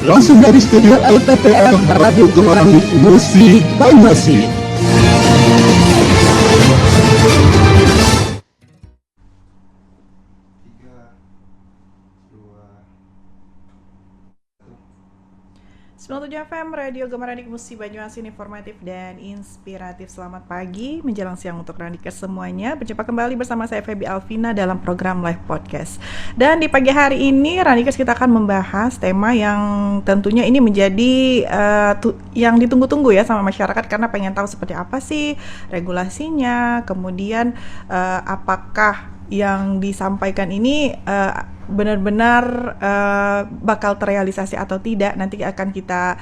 langsung dari studio LPPM Radio Gemarandik Musik Banyuasin. FM Radio Gemarandik Musik Banyuasin, informatif dan inspiratif. Selamat pagi menjelang siang untuk Randikers semuanya. Berjumpa kembali bersama saya Feby Alvina dalam program Live Podcast. Dan di pagi hari ini Randikers kita akan membahas tema yang tentunya ini menjadi yang ditunggu-tunggu ya sama masyarakat, karena pengen tahu seperti apa sih regulasinya, kemudian apakah yang disampaikan ini benar-benar bakal terrealisasi atau tidak. Nanti akan kita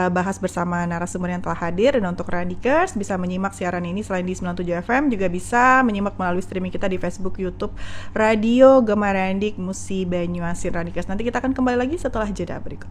bahas bersama narasumber yang telah hadir. Dan untuk Randikers bisa menyimak siaran ini selain di 97 FM, juga bisa menyimak melalui streaming kita di Facebook, YouTube Radio Gemarandik Musik Banyuasin. Randikers, nanti kita akan kembali lagi setelah jeda berikut.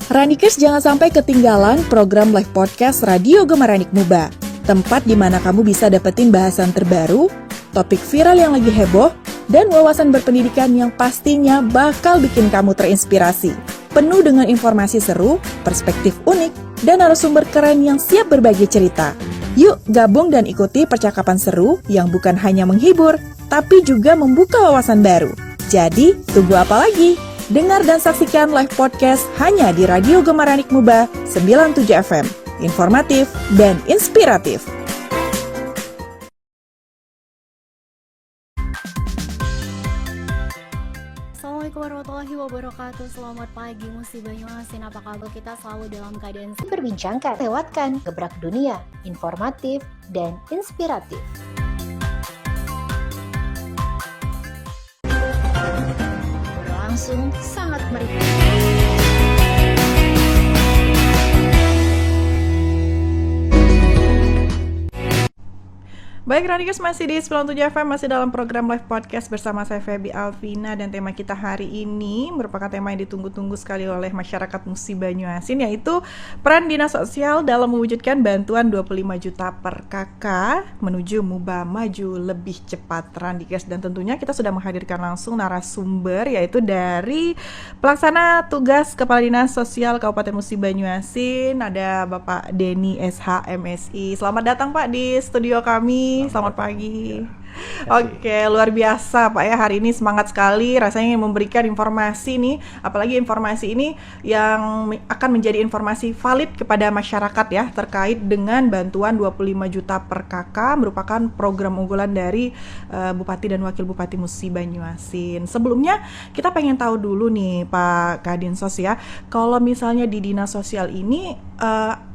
Randikers, jangan sampai ketinggalan program live podcast Radio Gemarandik Muba, tempat di mana kamu bisa dapetin bahasan terbaru, topik viral yang lagi heboh, dan wawasan berpendidikan yang pastinya bakal bikin kamu terinspirasi. Penuh dengan informasi seru, perspektif unik, dan narasumber keren yang siap berbagi cerita. Yuk gabung dan ikuti percakapan seru yang bukan hanya menghibur, tapi juga membuka wawasan baru. Jadi, tunggu apa lagi? Dengar dan saksikan live podcast hanya di Radio Gemarandik Muba 97 FM. Informatif dan inspiratif. Assalamualaikum warahmatullahi wabarakatuh. Selamat pagi Musik Banyuasin. Apa kabar? Kita selalu dalam keadaan berbincangkan, lewatkan, gebrak dunia, informatif dan inspiratif. Langsung sangat meriah. Baik, Randikers, masih di 97 FM, masih dalam program live podcast bersama saya Feby Alvina. Dan tema kita hari ini merupakan tema yang ditunggu-tunggu sekali oleh masyarakat Musik Banyuasin, yaitu peran dinas sosial dalam mewujudkan bantuan 25 juta per KK menuju Muba maju lebih cepat, Randikers. Dan tentunya kita sudah menghadirkan langsung narasumber, yaitu dari pelaksana tugas Kepala Dinas Sosial Kabupaten Musik Banyuasin, ada Bapak Denny SH MSI. Selamat datang Pak di studio kami. Selamat pagi. Oke, luar biasa Pak ya, hari ini semangat sekali rasanya memberikan informasi nih, apalagi informasi ini yang akan menjadi informasi valid kepada masyarakat ya, terkait dengan bantuan 25 juta per KK, merupakan program unggulan dari Bupati dan Wakil Bupati Musik Banyuasin. Sebelumnya kita pengen tahu dulu nih Pak Kadinsos ya, kalau misalnya di dinas sosial ini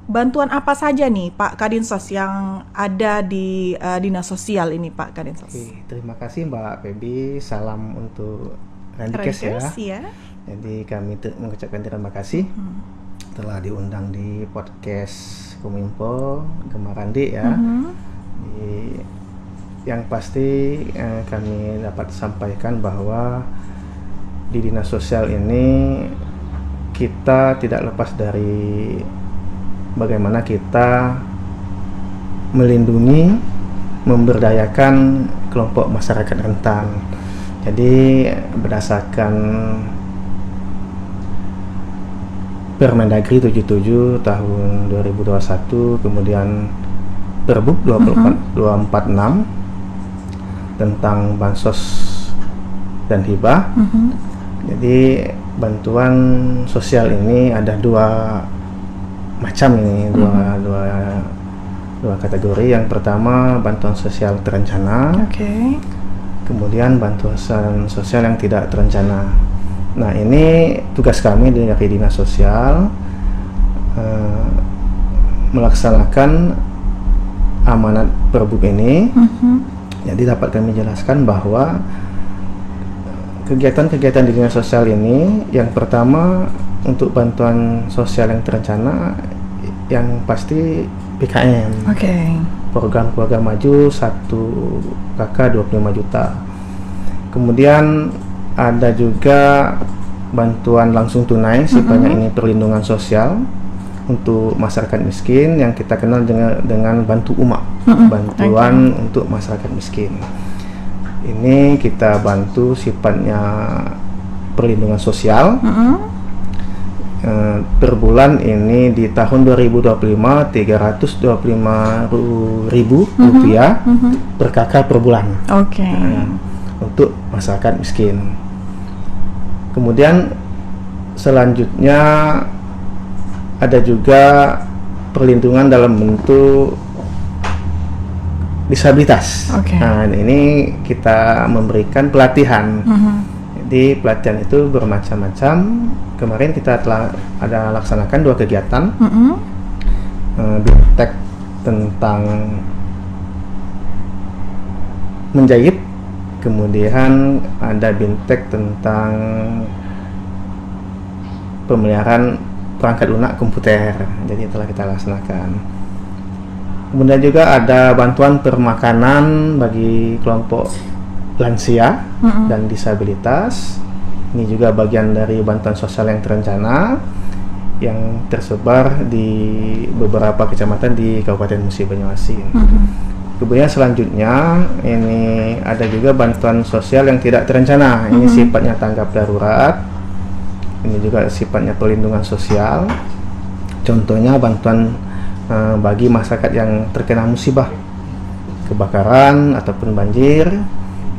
bantuan apa saja nih Pak Kadinsos yang ada di dinas sosial ini Pak Kadinsos? Oke, terima kasih Mbak Feby. Salam untuk Randikers ya. Jadi kami mengucapkan terima kasih telah diundang di podcast Kominfo Gemarandik ya. Yang pasti kami dapat sampaikan bahwa di dinas sosial ini kita tidak lepas dari bagaimana kita melindungi, memberdayakan kelompok masyarakat rentan. Jadi berdasarkan Permendagri 77 tahun 2021, kemudian Perbup 246 tentang bansos dan hibah. Jadi bantuan sosial ini ada dua macam ini, dua kategori. Yang pertama bantuan sosial terencana, kemudian bantuan sosial yang tidak terencana. Nah, ini tugas kami dari dinas sosial melaksanakan amanat Perbup ini. Jadi dapat kami jelaskan bahwa kegiatan-kegiatan di dinas sosial ini, yang pertama untuk bantuan sosial yang terencana, yang pasti PKM, program keluarga maju 1 KK 25 juta. Kemudian ada juga bantuan langsung tunai, sifatnya ini perlindungan sosial, untuk masyarakat miskin yang kita kenal dengan bantu umak, bantuan untuk masyarakat miskin. Ini kita bantu sifatnya perlindungan sosial. Per bulan ini di tahun 2025 325.000 rupiah per kakak per bulan. Untuk masyarakat miskin. Kemudian selanjutnya ada juga perlindungan dalam bentuk disabilitas. Nah, ini kita memberikan pelatihan. Jadi pelatihan itu bermacam-macam. Kemarin kita telah ada laksanakan 2 kegiatan. Bimtek tentang menjahit, kemudian ada bimtek tentang pemeliharaan perangkat lunak komputer. Jadi telah kita laksanakan. Kemudian juga ada bantuan permakanan bagi kelompok lansia dan disabilitas. Ini juga bagian dari bantuan sosial yang terencana yang tersebar di beberapa kecamatan di Kabupaten Musi Banyuasin. Kemudian selanjutnya ini ada juga bantuan sosial yang tidak terencana. Ini sifatnya tanggap darurat. Ini juga sifatnya perlindungan sosial. Contohnya bantuan bagi masyarakat yang terkena musibah kebakaran ataupun banjir.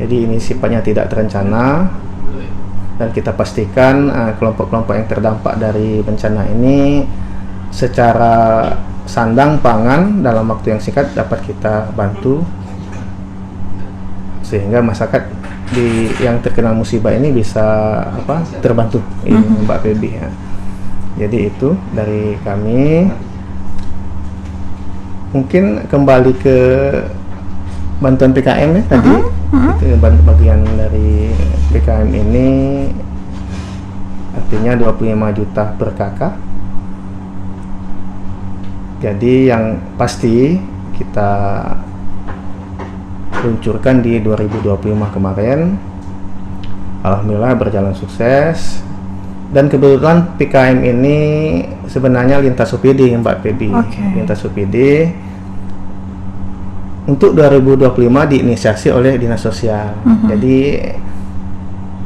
Jadi ini sifatnya tidak terencana dan kita pastikan kelompok-kelompok yang terdampak dari bencana ini secara sandang pangan dalam waktu yang singkat dapat kita bantu sehingga masyarakat yang terkena musibah ini bisa terbantu. Ini Mbak Febi ya. Jadi itu dari kami. Mungkin kembali ke bantuan PKM ya tadi. Itu bagian dari PKM ini artinya 25 juta per kakak. Jadi yang pasti kita luncurkan di 2025 kemarin. Alhamdulillah berjalan sukses. Dan kebetulan PKM ini sebenarnya lintas OPD Mbak Febi. Lintas OPD untuk 2025 diinisiasi oleh Dinas Sosial. Jadi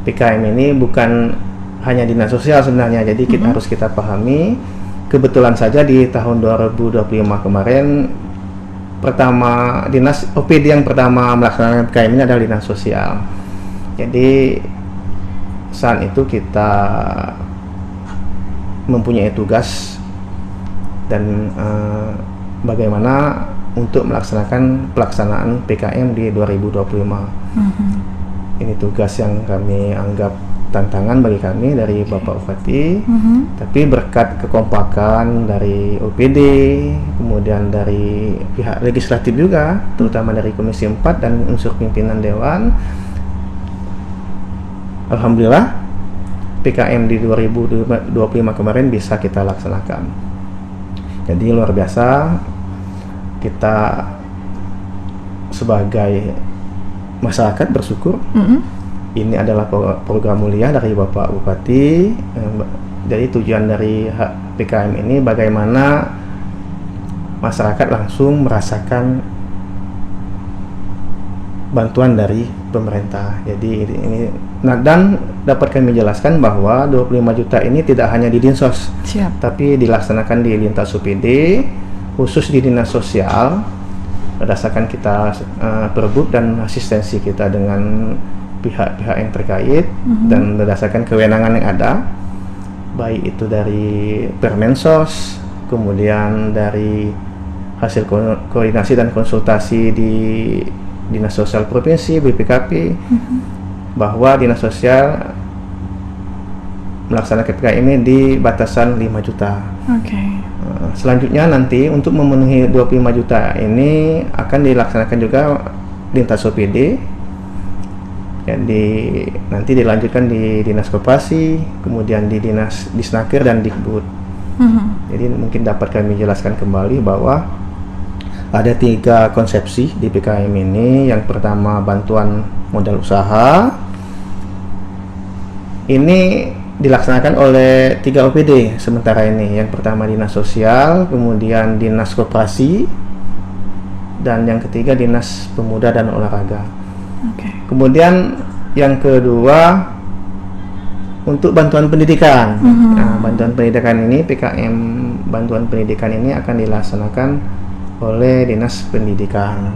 PKM ini bukan hanya Dinas Sosial sebenarnya. Jadi kita harus kita pahami. Kebetulan saja di tahun 2025 kemarin pertama Dinas OPD yang pertama melaksanakan PKM ini adalah Dinas Sosial. Jadi saat itu kita mempunyai tugas dan bagaimana untuk melaksanakan pelaksanaan PKM di 2025. Ini tugas yang kami anggap tantangan bagi kami dari Bapak Bupati, tapi berkat kekompakan dari OPD, kemudian dari pihak legislatif juga, terutama dari Komisi 4 dan unsur pimpinan Dewan, alhamdulillah PKM di 2025 kemarin bisa kita laksanakan. Jadi luar biasa, kita sebagai masyarakat bersyukur. Ini adalah program mulia dari Bapak Bupati. Jadi tujuan dari PKM ini bagaimana masyarakat langsung merasakan bantuan dari pemerintah. Jadi ini dan dapat kami jelaskan bahwa 25 juta ini tidak hanya di Dinsos, tapi dilaksanakan di lintas UPD, khusus di Dinas Sosial, berdasarkan kita perbuk dan asistensi kita dengan pihak-pihak yang terkait dan berdasarkan kewenangan yang ada, baik itu dari Permensos, kemudian dari hasil koordinasi dan konsultasi di Dinas Sosial Provinsi, BPKP, bahwa Dinas Sosial melaksanakan PKM ini di batasan 5 juta. Selanjutnya nanti untuk memenuhi 25 juta ini akan dilaksanakan juga lintas OPD. Jadi nanti dilanjutkan di Dinas Koperasi, kemudian di Dinas Disnaker dan Dikbud. Jadi mungkin dapat kami jelaskan kembali bahwa ada 3 konsepsi di PKM ini. Yang pertama bantuan modal usaha. Ini dilaksanakan oleh 3 OPD sementara ini. Yang pertama Dinas Sosial, kemudian Dinas Koperasi, dan yang ketiga Dinas Pemuda dan Olahraga. Kemudian yang kedua untuk bantuan pendidikan. Nah, bantuan pendidikan ini, PKM bantuan pendidikan ini akan dilaksanakan oleh Dinas Pendidikan.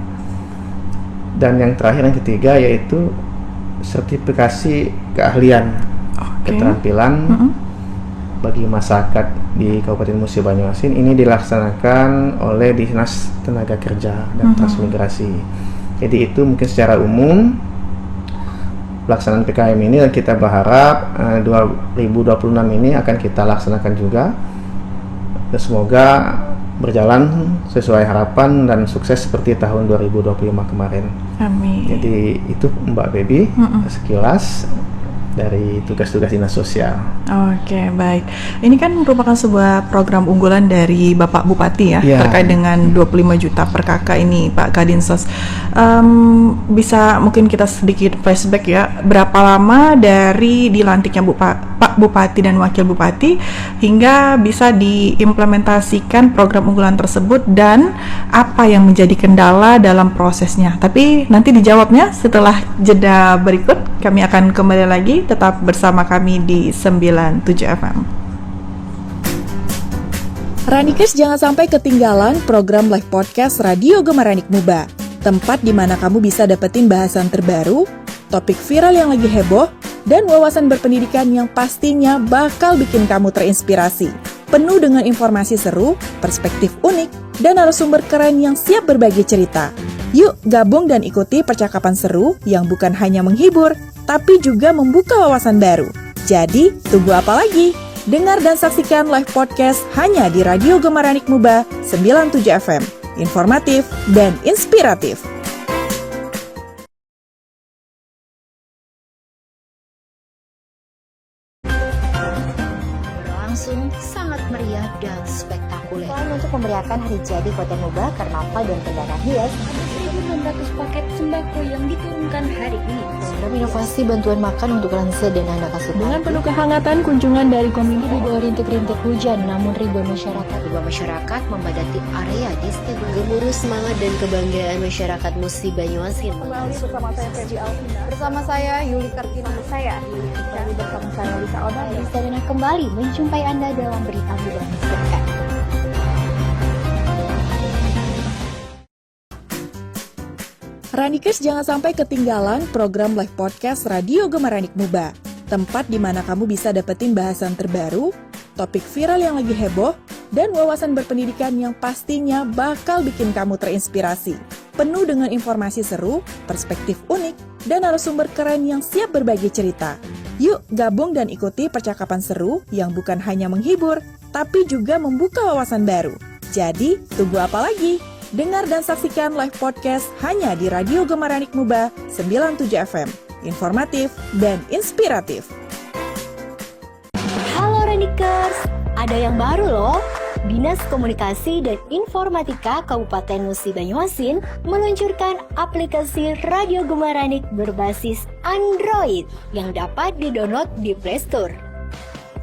Dan yang terakhir, yang ketiga, yaitu sertifikasi keahlian keterampilan bagi masyarakat di Kabupaten Musi Banyuasin. Ini dilaksanakan oleh Dinas Tenaga Kerja dan Transmigrasi. Jadi itu mungkin secara umum pelaksanaan PKM ini, dan kita berharap 2026 ini akan kita laksanakan juga, dan semoga berjalan sesuai harapan dan sukses seperti tahun 2025 kemarin. Amin. Jadi itu Mbak Baby sekilas dari tugas-tugas dinas sosial. Oke, baik. Ini kan merupakan sebuah program unggulan dari Bapak Bupati ya, terkait dengan 25 juta per kakak ini, Pak Kadinsos. Bisa mungkin kita sedikit flashback ya, berapa lama dari dilantiknya Pak Bupati dan Wakil Bupati hingga bisa diimplementasikan program unggulan tersebut, dan apa yang menjadi kendala dalam prosesnya. Tapi nanti dijawabnya setelah jeda berikut. Kami akan kembali lagi, tetap bersama kami di 97 FM. Ranikers, jangan sampai ketinggalan program live podcast Radio Gemaranik Muba, tempat di mana kamu bisa dapetin bahasan terbaru, topik viral yang lagi heboh, dan wawasan berpendidikan yang pastinya bakal bikin kamu terinspirasi. Penuh dengan informasi seru, perspektif unik, dan narasumber keren yang siap berbagi cerita. Yuk gabung dan ikuti percakapan seru yang bukan hanya menghibur, tapi juga membuka wawasan baru. Jadi, tunggu apa lagi? Dengar dan saksikan live podcast hanya di Radio Gemaranik Muba 97 FM. Informatif dan inspiratif. Berlangsung sangat meriah dan spektakuler. Selain untuk memeriahkan hari jadi Kota Muba, karnaval dan kendaraan hias, 1.600 paket sembako yang diturunkan hari ini. program inovasi bantuan makan untuk lansia dan anak asuh. Dengan penuh kehangatan kunjungan dari komisi Di bawah rintik-rintik hujan, namun ribuan masyarakat membadati area di stadion. Gemuruh semangat dan kebanggaan masyarakat Musi Banyuasin. Kembali bersama saya Febi Alvina. Bersama saya Yuli Kartina. Saya Yuli Kartina. Bersama saya Lisa Odani. Istana kembali menjumpai Anda dalam berita muda sepekan. Ranikers, jangan sampai ketinggalan program live podcast Radio Gemaranik Muba, tempat di mana kamu bisa dapetin bahasan terbaru, topik viral yang lagi heboh, dan wawasan berpendidikan yang pastinya bakal bikin kamu terinspirasi. Penuh dengan informasi seru, perspektif unik, dan narasumber keren yang siap berbagi cerita. Yuk gabung dan ikuti percakapan seru yang bukan hanya menghibur, tapi juga membuka wawasan baru. Jadi, tunggu apa lagi? Dengar dan saksikan live podcast hanya di Radio Gemaranik Muba 97 FM. Informatif dan inspiratif. Halo Ranikers, ada yang baru loh. Dinas Komunikasi dan Informatika Kabupaten Musi Banyuasin meluncurkan aplikasi Radio Gemaranik berbasis Android yang dapat didownload di Play Store.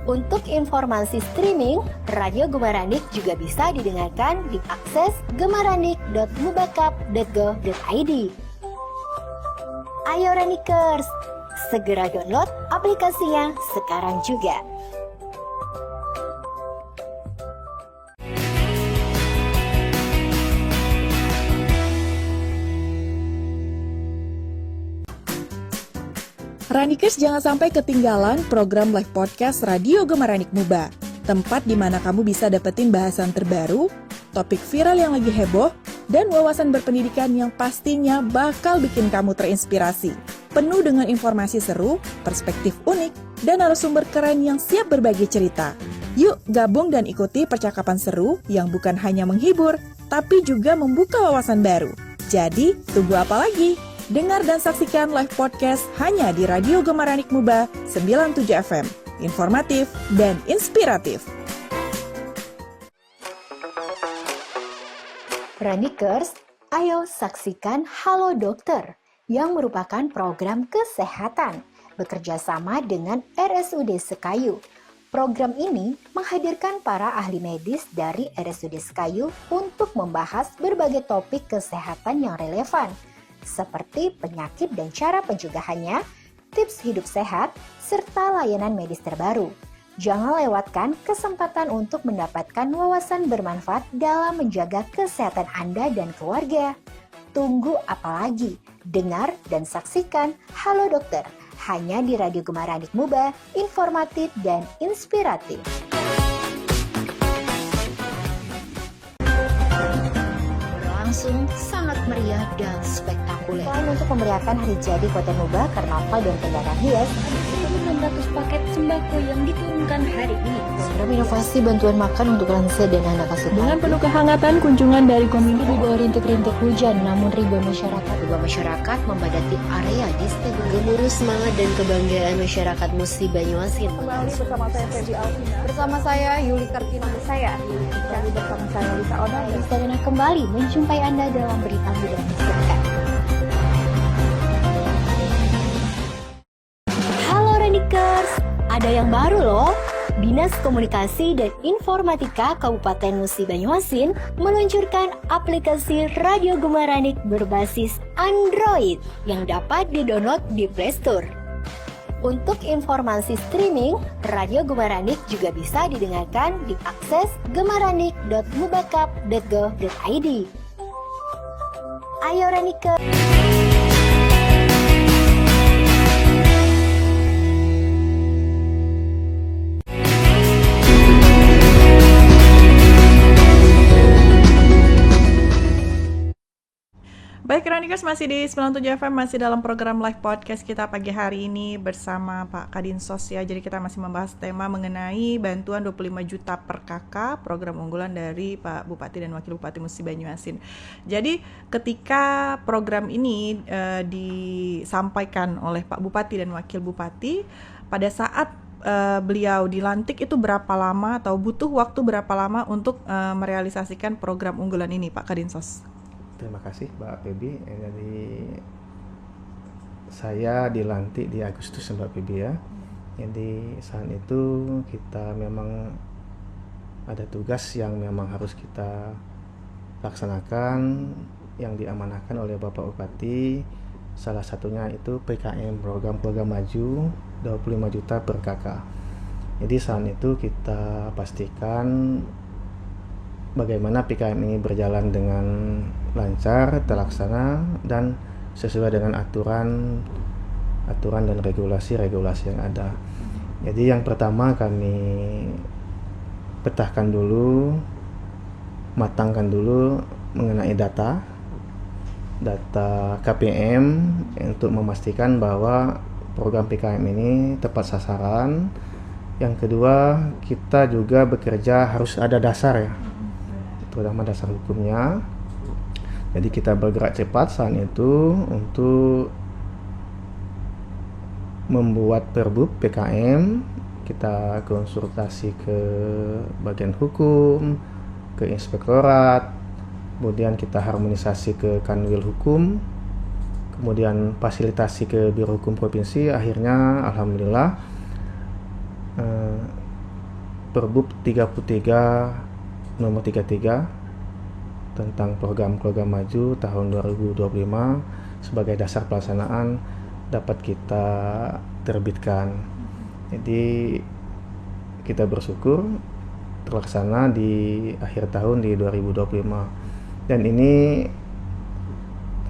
Untuk informasi streaming, Radio Gemaranik juga bisa didengarkan di akses gemaranik.mubakap.go.id. Ayo Ranikers, segera download aplikasinya sekarang juga. Ranikers, jangan sampai ketinggalan program live podcast Radio Gemaranik Muba, tempat di mana kamu bisa dapetin bahasan terbaru, topik viral yang lagi heboh, dan wawasan berpendidikan yang pastinya bakal bikin kamu terinspirasi. Penuh dengan informasi seru, perspektif unik, dan narasumber keren yang siap berbagi cerita. Yuk gabung dan ikuti percakapan seru yang bukan hanya menghibur, tapi juga membuka wawasan baru. Jadi, tunggu apa lagi? Dengar dan saksikan live podcast hanya di Radio Gemaranik Muba 97 FM. Informatif dan inspiratif. Ranikers, ayo saksikan Halo Dokter yang merupakan program kesehatan bekerja sama dengan RSUD Sekayu. Program ini menghadirkan para ahli medis dari RSUD Sekayu untuk membahas berbagai topik kesehatan yang relevan, seperti penyakit dan cara pencegahannya, tips hidup sehat, serta layanan medis terbaru. Jangan lewatkan kesempatan untuk mendapatkan wawasan bermanfaat dalam menjaga kesehatan Anda dan keluarga. Tunggu apa lagi? Dengar dan saksikan Halo Dokter, hanya di Radio Gemaranik Muba, informatif dan inspiratif. Berlangsung sangat meriah dan spektakuler. Selain untuk memeriahkan hari jadi Kota Muba, karnaval dan kendaraan hias, 1.600 paket sembako yang diturunkan hari ini. program inovasi bantuan makan untuk lansia dan anak asuhan. Dengan penuh kehangatan kunjungan dari komite Di bawah rintik-rintik hujan, namun ribuan masyarakat membadati area di stadion. Gemuruh semangat dan kebanggaan masyarakat Musi Banyuasin. Kembali bersama saya Febi Alvina. Bersama saya Yuli Kartina. Saya Yuli. Kembali bersama saya Lisa Ona. Istana kembali menjumpai Anda dalam berita muda sepekan. Halo Ranikers, ada yang baru loh. Dinas Komunikasi dan Informatika Kabupaten Musi Banyuasin meluncurkan aplikasi Radio Gemaranik berbasis Android yang dapat didownload di Play Store. Untuk informasi streaming, Radio Gemaranik juga bisa didengarkan di akses gemaranik.mubakap.go.id. Ayo Ranikers! Baik, Ranikers, masih di 97 FM, masih dalam program live podcast kita pagi hari ini bersama Pak Kadinsos ya. Jadi kita masih membahas tema mengenai bantuan 25 juta per KK, program unggulan dari Pak Bupati dan Wakil Bupati Musi Banyuasin. Jadi ketika program ini disampaikan oleh Pak Bupati dan Wakil Bupati, pada saat beliau dilantik itu berapa lama atau butuh waktu berapa lama untuk merealisasikan program unggulan ini, Pak Kadinsos? Terima kasih Mbak Febi. Jadi saya dilantik di Agustus Mbak Febi ya. Jadi saat itu kita memang ada tugas yang memang harus kita laksanakan yang diamanahkan oleh Bapak Bupati. Salah satunya itu PKM, program maju 25 juta per KK. Jadi saat itu kita pastikan bagaimana PKM ini berjalan dengan lancar, terlaksana, dan sesuai dengan aturan dan regulasi yang ada. Jadi yang pertama kami petahkan dulu, matangkan dulu mengenai data KPM untuk memastikan bahwa program PKM ini tepat sasaran. Yang kedua, kita juga bekerja harus ada dasar ya, terutama dasar hukumnya. Jadi kita bergerak cepat saat itu untuk membuat perbub PKM. Kita konsultasi ke bagian hukum, ke inspektorat, kemudian kita harmonisasi ke kanwil hukum, kemudian fasilitasi ke biro hukum provinsi. Akhirnya alhamdulillah perbub 33 nomor 33 tentang program maju tahun 2025 sebagai dasar pelaksanaan dapat kita terbitkan. Jadi kita bersyukur terlaksana di akhir tahun di 2025. Dan ini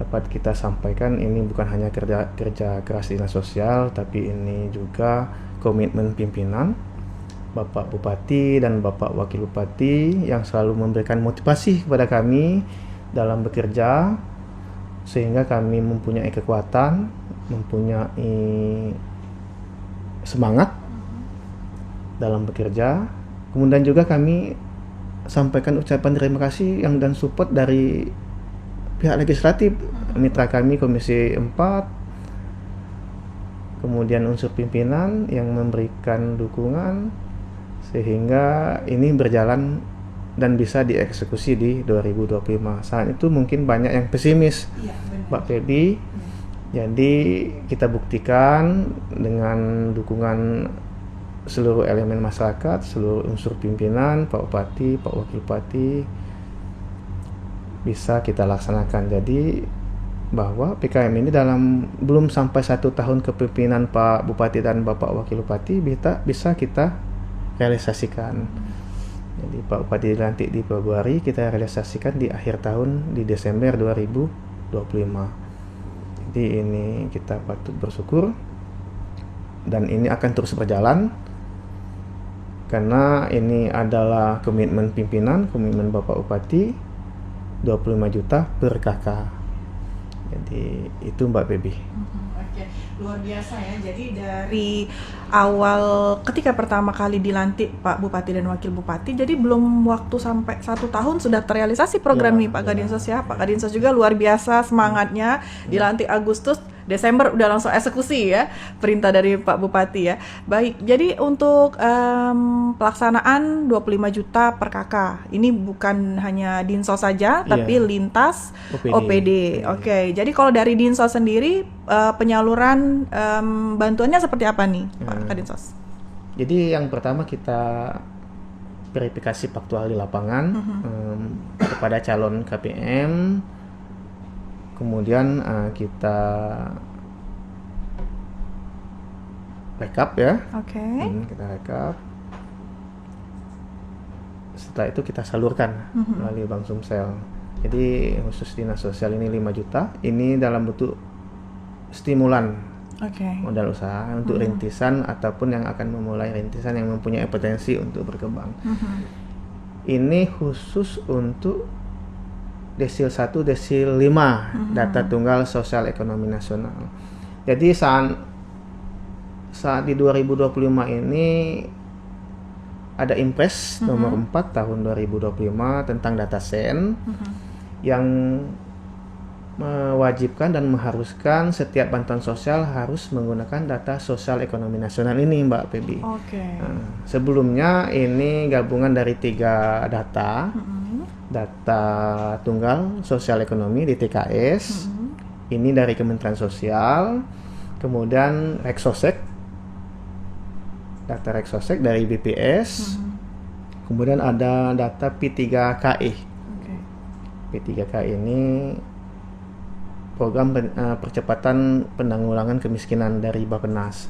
dapat kita sampaikan, ini bukan hanya kerja keras dinas sosial, tapi ini juga komitmen pimpinan Bapak Bupati dan Bapak Wakil Bupati yang selalu memberikan motivasi kepada kami dalam bekerja, sehingga kami mempunyai kekuatan, mempunyai semangat dalam bekerja. Kemudian juga kami sampaikan ucapan terima kasih dan support dari pihak legislatif, mitra kami Komisi 4, kemudian unsur pimpinan yang memberikan dukungan, sehingga ini berjalan dan bisa dieksekusi di 2025. Saat itu mungkin banyak yang pesimis, Mbak Febi, Jadi kita buktikan dengan dukungan seluruh elemen masyarakat, seluruh unsur pimpinan, Pak Bupati, Pak Wakil Bupati, bisa kita laksanakan. Jadi bahwa PKM ini dalam belum sampai 1 tahun kepemimpinan Pak Bupati dan Bapak Wakil Bupati bisa kita realisasikan. Jadi Pak Bupati dilantik di Februari, kita realisasikan di akhir tahun di Desember 2025. Jadi ini kita patut bersyukur, dan ini akan terus berjalan karena ini adalah komitmen pimpinan, komitmen Bapak Bupati, 25 juta per KK. Jadi itu Mbak Baby. Oke, luar biasa ya. Jadi dari awal ketika pertama kali dilantik Pak Bupati dan Wakil Bupati, jadi belum waktu sampai 1 tahun sudah terrealisasi program nih Pak Kadinsos ya. Pak Kadinsos juga luar biasa semangatnya, dilantik Agustus, Desember udah langsung eksekusi ya perintah dari Pak Bupati ya. Baik, jadi untuk pelaksanaan 25 juta per KK ini bukan hanya Dinsos saja, tapi lintas OPD. Oke, jadi kalau dari Dinsos sendiri penyaluran bantuannya seperti apa nih Pak Kadinsos? Jadi yang pertama kita verifikasi faktual di lapangan kepada calon KPM. Kemudian kita rekap ya. Oke. Kita rekap. Setelah itu kita salurkan melalui Bank Sumsel. Jadi khusus dinas sosial ini 5 juta. Ini dalam bentuk stimulan modal usaha untuk rintisan ataupun yang akan memulai rintisan yang mempunyai potensi untuk berkembang. Ini khusus untuk desil 1, desil 5 data tunggal sosial ekonomi nasional. Jadi saat di 2025 ini ada Impres nomor 4 tahun 2025 tentang data sen yang mewajibkan dan mengharuskan setiap bantuan sosial harus menggunakan data sosial ekonomi nasional ini Mbak Pebi. Sebelumnya ini gabungan dari 3 data. Data tunggal sosial ekonomi di TKS, ini dari Kementerian Sosial, kemudian Reksosek, data Reksosek dari BPS, kemudian ada data P3KI. P3KI ini program percepatan penanggulangan kemiskinan dari Bappenas.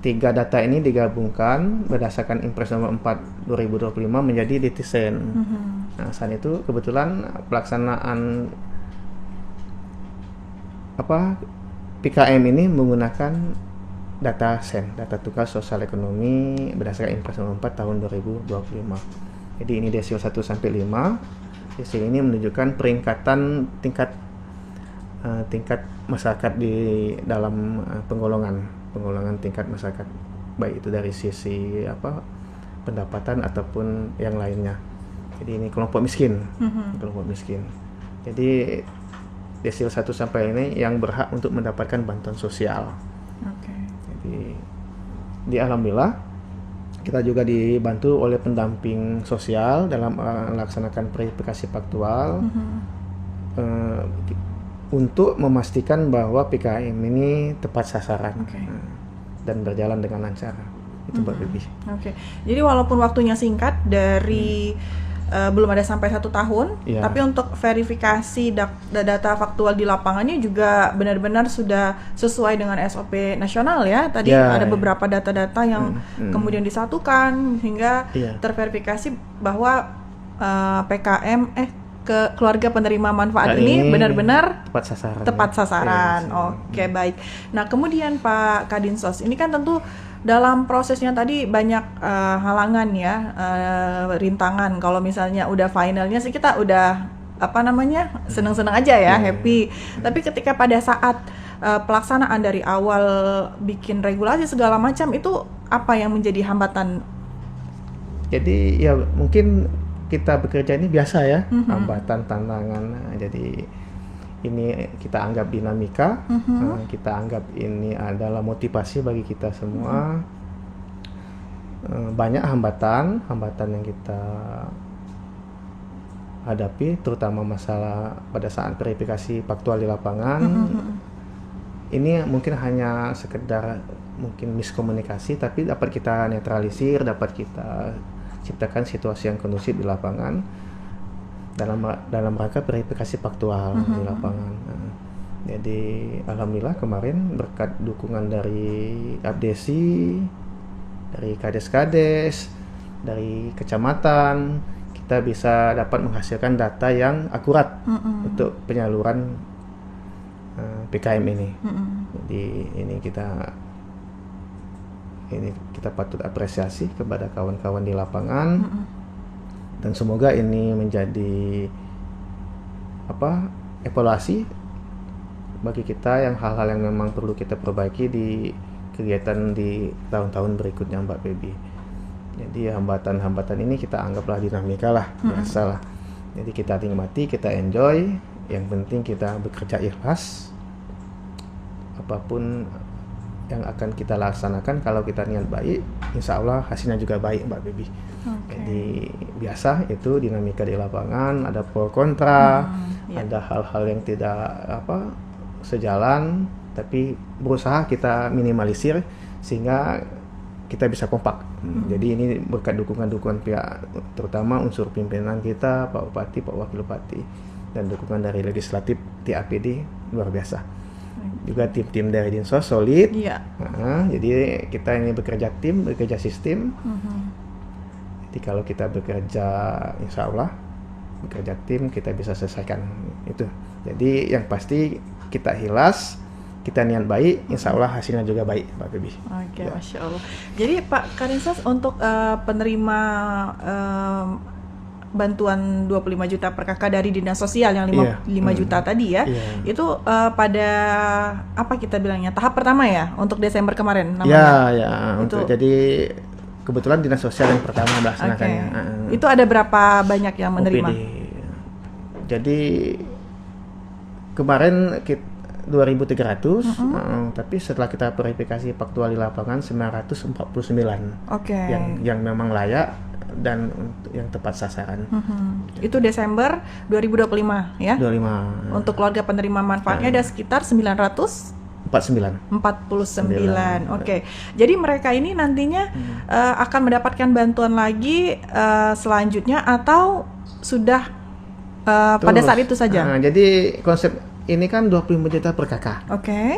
3 data ini digabungkan berdasarkan Impres nomor 4 2025 menjadi DTSEN. Nah, saat itu kebetulan pelaksanaan PKM ini menggunakan data sen, data tunggal sosial ekonomi berdasarkan Impres nomor 4 tahun 2025. Jadi ini desil 1 sampai 5. Desil ini menunjukkan peringkatan tingkat masyarakat di dalam penggolongan tingkat masyarakat, baik itu dari sisi pendapatan ataupun yang lainnya. Jadi ini kelompok miskin. Jadi desil 1 sampai ini yang berhak untuk mendapatkan bantuan sosial. Jadi alhamdulillah kita juga dibantu oleh pendamping sosial dalam melaksanakan verifikasi faktual untuk memastikan bahwa PKM ini tepat sasaran dan berjalan dengan lancar. Itu Mbak Bibi. Jadi walaupun waktunya singkat dari belum ada sampai 1 tahun, tapi untuk verifikasi data faktual di lapangannya juga benar-benar sudah sesuai dengan SOP nasional ya. Tadi ada beberapa data-data yang kemudian disatukan hingga terverifikasi bahwa PKM ke keluarga penerima manfaat ini benar-benar tepat sasaran. Oke, baik. Nah, kemudian Pak Kadinsos, ini kan tentu dalam prosesnya tadi banyak halangan ya, rintangan. Kalau misalnya udah finalnya sih kita udah senang-senang aja ya, happy. Tapi ketika pada saat pelaksanaan dari awal bikin regulasi segala macam, itu apa yang menjadi hambatan? Jadi ya mungkin kita bekerja ini biasa ya, hambatan, tantangan. Jadi ini kita anggap dinamika, kita anggap ini adalah motivasi bagi kita semua. Banyak hambatan yang kita hadapi, terutama masalah pada saat verifikasi faktual di lapangan. ini mungkin hanya sekedar mungkin miskomunikasi, tapi dapat kita netralisir, dapat kita ciptakan situasi yang kondusif di lapangan dalam rangka verifikasi faktual di lapangan. Jadi alhamdulillah kemarin berkat dukungan dari Abdesi, dari Kades-Kades, dari kecamatan, kita bisa dapat menghasilkan data yang akurat untuk penyaluran PKM ini. Jadi ini kita patut apresiasi kepada kawan-kawan di lapangan, dan semoga ini menjadi evaluasi bagi kita yang hal-hal yang memang perlu kita perbaiki di kegiatan di tahun-tahun berikutnya, Mbak Febi. Jadi hambatan-hambatan ini kita anggaplah dinamika lah, biasalah. Jadi kita nikmati, kita enjoy. Yang penting kita bekerja ikhlas. Apapun yang akan kita laksanakan, kalau kita niat baik, insya Allah hasilnya juga baik, Mbak Febi. Jadi biasa itu dinamika di lapangan, ada pro kontra, ada hal-hal yang tidak sejalan, tapi berusaha kita minimalisir sehingga kita bisa kompak. Jadi ini berkat dukungan pihak, terutama unsur pimpinan kita, Pak Bupati, Pak Wakil Bupati, dan dukungan dari legislatif TAPD luar biasa. Juga tim-tim dari Dinsos solid. Jadi kita ini bekerja sistem. Jadi kalau kita bekerja, insya Allah bekerja tim, kita bisa selesaikan itu. Jadi yang pasti kita ikhlas, kita niat baik, insya Allah hasilnya juga baik, Pak Febi. Masya Allah. Jadi Pak Kadinsas, untuk penerima bantuan 25 juta per kakak dari Dinas Sosial yang 5 juta tadi ya, itu pada apa kita bilangnya, tahap pertama ya, untuk Desember kemarin namanya? Untuk jadi kebetulan Dinas Sosial yang pertama melaksanakannya. Itu ada berapa banyak yang menerima? OPD. Jadi kemarin 2.300, tapi setelah kita verifikasi faktual di lapangan 949 yang memang layak dan yang tepat sasaran. Itu Desember 2025 ya? 25. Untuk keluarga penerima manfaatnya ada sekitar 949. Oke. Jadi mereka ini nantinya akan mendapatkan bantuan lagi selanjutnya, atau sudah pada saat itu saja? Jadi konsep ini kan 25 juta per kakak.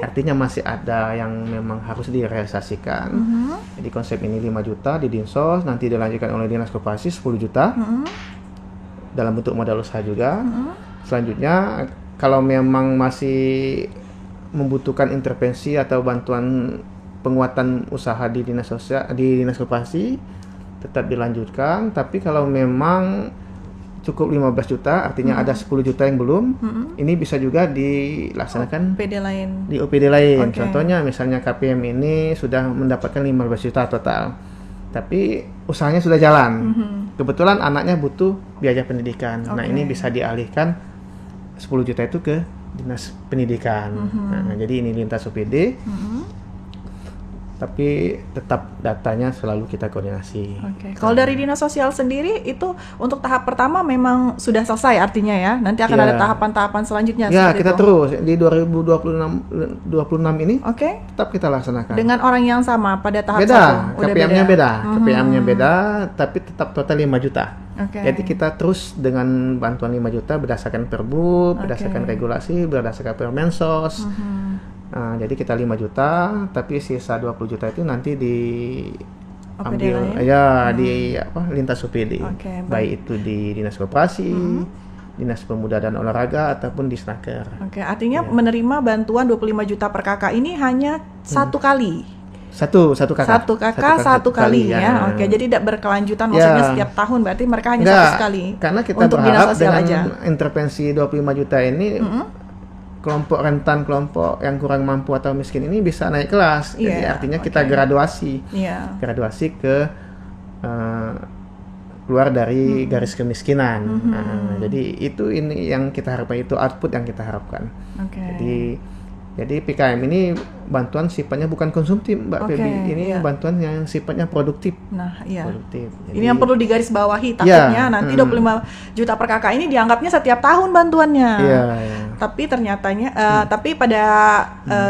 Artinya masih ada yang memang harus direalisasikan. Jadi konsep ini 5 juta di Dinsos, nanti dilanjutkan oleh Dinas Koperasi 10 juta. Dalam bentuk modal usaha juga. Selanjutnya kalau memang masih membutuhkan intervensi atau bantuan penguatan usaha di Dinas Sosial, di Dinas Koperasi, tetap dilanjutkan. Tapi kalau memang cukup 15 juta, artinya ada 10 juta yang belum, ini bisa juga dilaksanakan di OPD lain. Contohnya misalnya KPM ini sudah mendapatkan 15 juta total, tapi usahanya sudah jalan. Kebetulan anaknya butuh biaya pendidikan. Nah ini bisa dialihkan 10 juta itu ke Dinas Pendidikan. Jadi ini lintas OPD. Tapi tetap datanya selalu kita koordinasi. Kalau dari Dinas Sosial sendiri itu untuk tahap pertama memang sudah selesai artinya ya. Nanti akan ada tahapan-tahapan selanjutnya. Kita terus di 2026 ini tetap kita laksanakan. Dengan orang yang sama pada tahap beda. KPM-nya beda. KPM-nya beda, tapi tetap total 5 juta. Jadi kita terus dengan bantuan 5 juta berdasarkan Perbu, berdasarkan regulasi, berdasarkan Permensos. Jadi kita 5 juta, tapi sisa 20 juta itu nanti diambil di lintas OPD. Baik itu di Dinas Koperasi, Dinas Pemuda dan Olahraga ataupun di Snaker. Artinya menerima bantuan 25 juta per kakak ini hanya satu kali. Satu kakak satu kali ya. Jadi tidak berkelanjutan, maksudnya setiap tahun, berarti mereka hanya satu sekali. Karena kita untuk berharap Dinas Sosial dengan aja. intervensi 25 juta ini kelompok rentan, kelompok yang kurang mampu atau miskin ini bisa naik kelas. Jadi artinya kita graduasi ke keluar dari garis kemiskinan. Jadi ini yang kita harapkan, itu output yang kita harapkan. Jadi PKM ini bantuan sifatnya bukan konsumtif, Mbak Febi. Ini bantuan yang sifatnya produktif. Produktif. Ini yang perlu digarisbawahi, takutnya nanti 25 juta per kakak ini dianggapnya setiap tahun bantuannya. Tapi tapi pada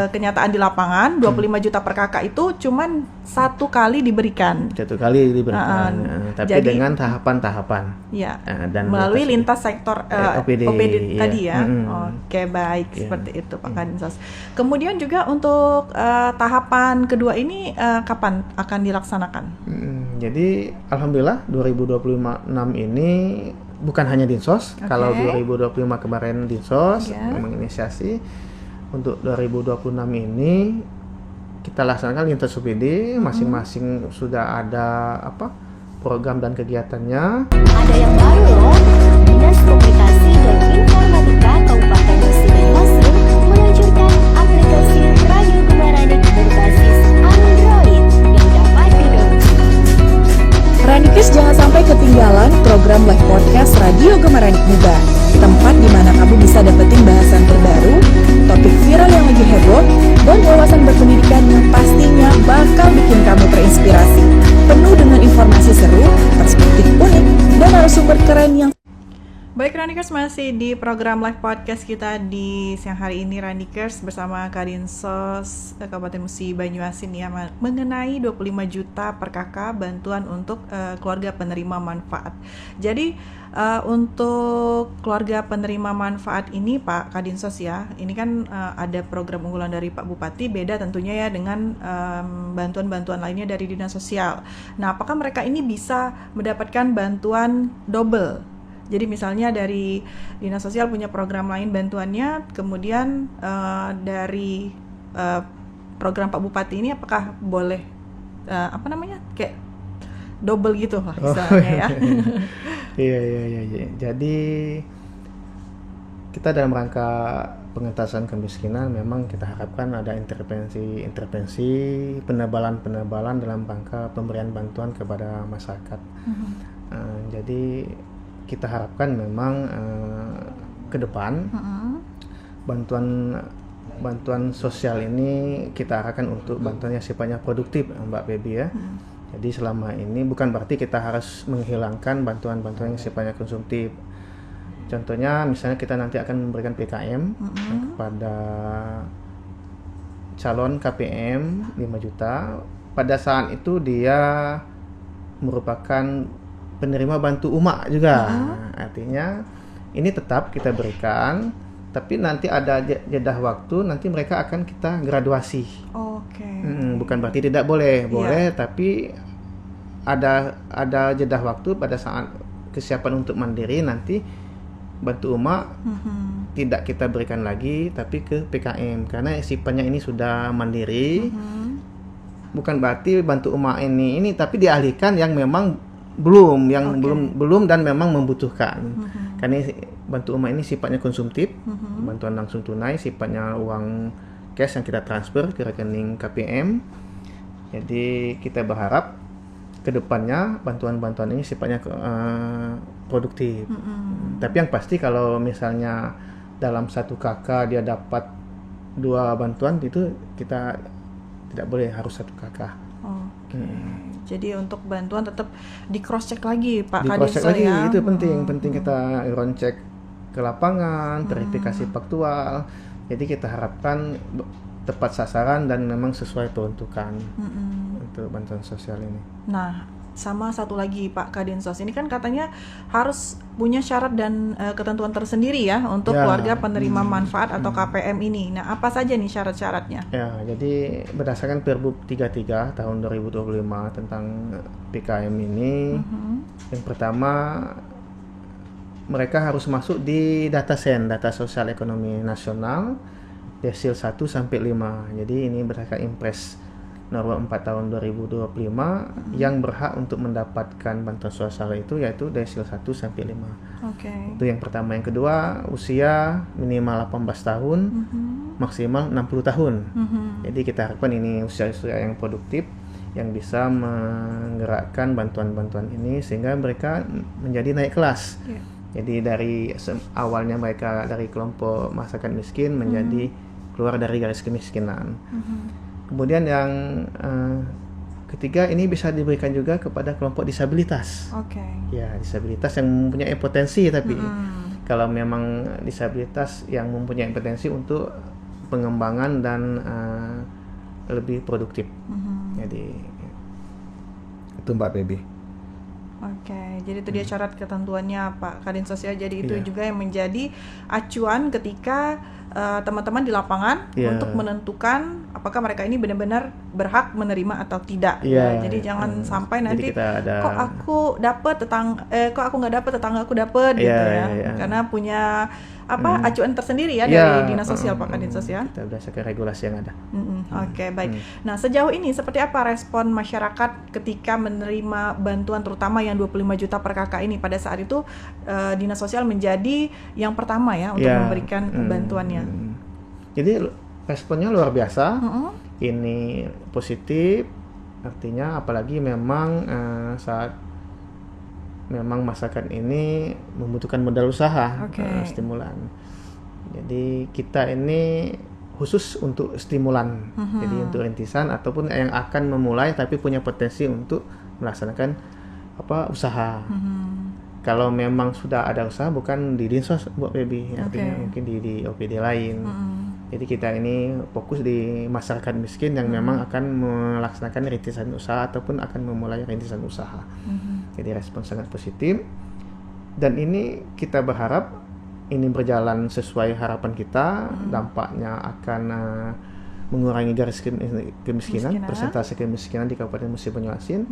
kenyataan di lapangan 25 juta per kakak itu cuman satu kali diberikan. Tapi jadi, dengan tahapan-tahapan. Ya. Dan melalui lintas sektor OPD tadi ya. Oke, baik, seperti itu Pak Kadinsos. Kemudian juga untuk tahapan kedua ini kapan akan dilaksanakan? Jadi alhamdulillah 2026 ini bukan hanya Dinsos. Kalau 2025 kemarin Dinsos menginisiasi, untuk 2026 ini kita laksanakan lintas OPD, masing-masing sudah ada program dan kegiatannya. Ada yang baru loh, Dinas Komunikasi dan Informatika Kabupaten Musi Banyuasin meluncurkan aplikasi Radio Gemaranik berbasis Android yang dapat didownload. Ranikers, jangan sampai ketinggalan program live podcast Radio Gemaranik Muba, tempat di mana kamu bisa dapetin bahasan terbaru, topik viral yang lagi heboh, dan wawasan berpendidikan yang pastinya bakal bikin kamu terinspirasi. Penuh dengan informasi seru, perspektif unik, dan narasumber keren yang... Baik Ranikers, masih di program live podcast kita di siang hari ini Ranikers bersama Kadinsos Kabupaten Musi Banyuasin ya, mengenai 25 juta per kakak bantuan untuk keluarga penerima manfaat. Jadi untuk keluarga penerima manfaat ini Pak Kadinsos ya, ini kan ada program unggulan dari Pak Bupati, beda tentunya ya dengan bantuan-bantuan lainnya dari Dinas Sosial. Nah, apakah mereka ini bisa mendapatkan bantuan double? Jadi misalnya dari Dinas Sosial punya program lain bantuannya, kemudian dari program Pak Bupati ini apakah boleh kayak double gitu lah misalnya ya? Iya. Jadi kita dalam rangka pengentasan kemiskinan memang kita harapkan ada intervensi penebalan dalam rangka pemberian bantuan kepada masyarakat. Jadi kita harapkan memang ke depan bantuan sosial ini kita arahkan untuk bantuan yang sifatnya produktif, Mbak Baby ya. Jadi selama ini bukan berarti kita harus menghilangkan bantuan-bantuan yang sifatnya konsumtif. Contohnya misalnya kita nanti akan memberikan PKM kepada calon KPM 5 juta. Pada saat itu dia merupakan penerima bantu UMA juga. Artinya ini tetap kita berikan, tapi nanti ada jeda waktu, nanti mereka akan kita graduasi. Bukan berarti tidak boleh, tapi ada jeda waktu pada saat kesiapan untuk mandiri, nanti bantu UMA tidak kita berikan lagi, tapi ke PKM karena sifatnya ini sudah mandiri. Bukan berarti bantu UMA ini tapi dialihkan yang memang belum dan memang membutuhkan. Karena bantu UMA ini sifatnya konsumtif, bantuan langsung tunai, sifatnya uang cash yang kita transfer ke rekening KPM. Jadi kita berharap ke depannya bantuan-bantuan ini sifatnya produktif. Tapi yang pasti kalau misalnya dalam satu kakak dia dapat 2 bantuan, itu kita tidak boleh harus satu kakak. Jadi untuk bantuan tetap di cross check lagi Pak Kadinsos ya. Itu penting kita ground check ke lapangan, verifikasi faktual. Jadi kita harapkan tepat sasaran dan memang sesuai peruntukan untuk bantuan sosial ini. Nah, sama satu lagi Pak Kadinsos, ini kan katanya harus punya syarat dan ketentuan tersendiri ya untuk keluarga penerima manfaat atau KPM ini. Nah, apa saja nih syarat-syaratnya? Ya, jadi berdasarkan Perbup 33 tahun 2025 tentang PKM ini, yang pertama mereka harus masuk di data sosial ekonomi nasional, desil 1 sampai 5. Jadi ini berdasarkan Impres Nomor 4 tahun 2025 yang berhak untuk mendapatkan bantuan sosial itu yaitu desil 1 sampai 5. Itu yang pertama. Yang kedua, usia minimal 18 tahun, maksimal 60 tahun. Jadi kita harapkan ini usia-usia yang produktif yang bisa menggerakkan bantuan-bantuan ini sehingga mereka menjadi naik kelas. Jadi dari awalnya mereka dari kelompok masyarakat miskin menjadi keluar dari garis kemiskinan. Kemudian yang ketiga, ini bisa diberikan juga kepada kelompok disabilitas. Ya, disabilitas yang mempunyai potensi tapi kalau memang disabilitas yang mempunyai potensi untuk pengembangan dan lebih produktif. Jadi itu Mbak Baby. Oke, jadi itu dia syarat ketentuannya Pak Kadin Sosial. Jadi itu juga yang menjadi acuan ketika teman-teman di lapangan untuk menentukan apakah mereka ini benar-benar berhak menerima atau tidak. Jadi jangan sampai nanti kok aku dapat kok aku nggak dapat, tetangga aku dapat gitu ya. Karena punya acuan tersendiri ya dari Dinas Sosial Pak Kadin Sosial. Kita berdasarkan regulasi yang ada. Oke, baik. Nah, sejauh ini seperti apa respon masyarakat ketika menerima bantuan terutama yang 25 juta per kakak ini? Pada saat itu Dinas Sosial menjadi yang pertama ya untuk memberikan bantuannya. Jadi responnya luar biasa. Ini positif, artinya apalagi memang saat memang masyarakat ini membutuhkan modal usaha, stimulan. Jadi kita ini khusus untuk stimulan, jadi untuk rintisan ataupun yang akan memulai tapi punya potensi untuk melaksanakan usaha. Kalau memang sudah ada usaha bukan di Dinsos buat Baby, artinya mungkin di OPD lain. Jadi kita ini fokus di masyarakat miskin yang memang akan melaksanakan rintisan usaha ataupun akan memulai rintisan usaha. Jadi respon sangat positif, dan ini kita berharap ini berjalan sesuai harapan kita. Dampaknya akan mengurangi garis kemiskinan, persentase kemiskinan di Kabupaten Musi Banyuasin.